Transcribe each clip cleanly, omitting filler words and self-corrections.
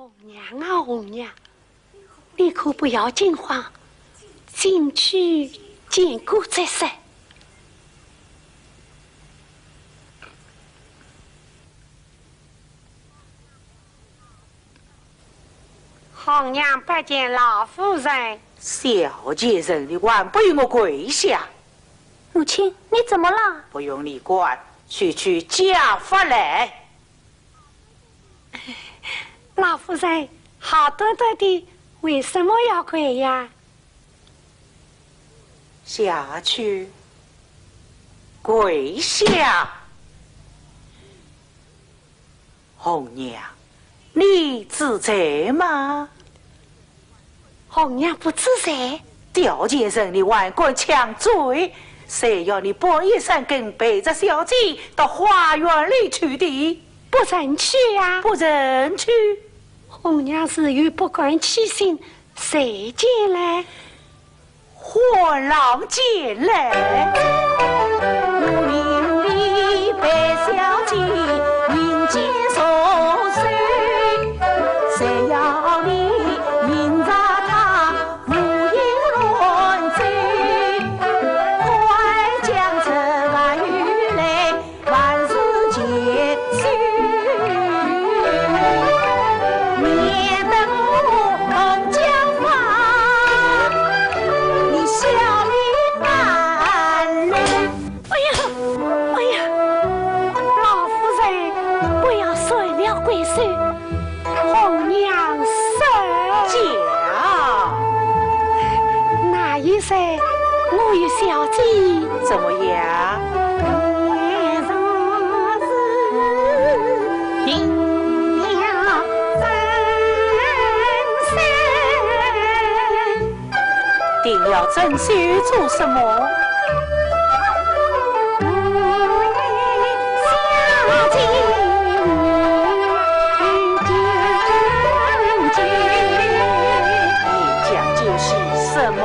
红娘啊，红娘，你可不要惊慌，进去见过再说。红娘拜见老夫人。小姐人的碗不与我跪下。母亲，你怎么了？不用你管，去家法来。老夫人，好端端的，为什么要跪呀？下去，跪下。红娘，你自在吗？红娘不自在。调解人的顽棍抢罪，谁要你半夜三更背着小姐到花园里去的？不认去呀！不认去。红娘是与不管其心，谁见来？火狼见来。我命里白小姐迎接受罪，谁要你迎着他无影乱醉？快将这外语来，万事结束，免得我红江花你笑里难泪。哎呀，老夫人不要随了贵手，红娘受讲。那一生我与小姐怎么样？年上是定了真身。定了真须做什么？小姐你讲就是什么？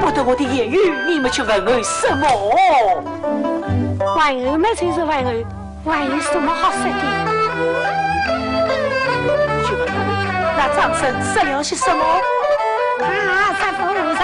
不得我的言语，你们去问候什么？问候嘛就是问候，还有什么好说的？去问候，那张生说了些什么？他是夫人讲。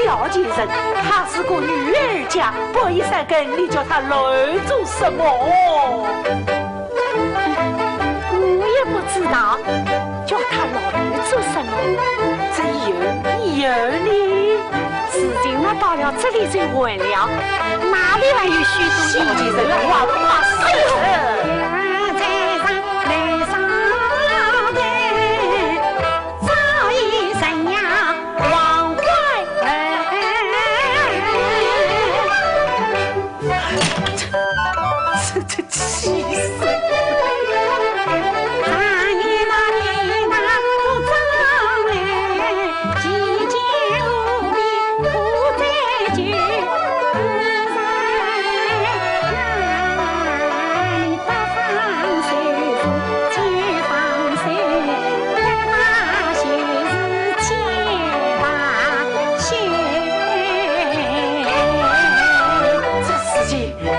小姐人，她是个女儿家，半夜三更你叫她来做什么？我也不知道，叫她来做什么。这有你，事情嘛到了这里就完了，哪里还有许多小姐人话不怕死。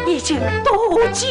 已经多久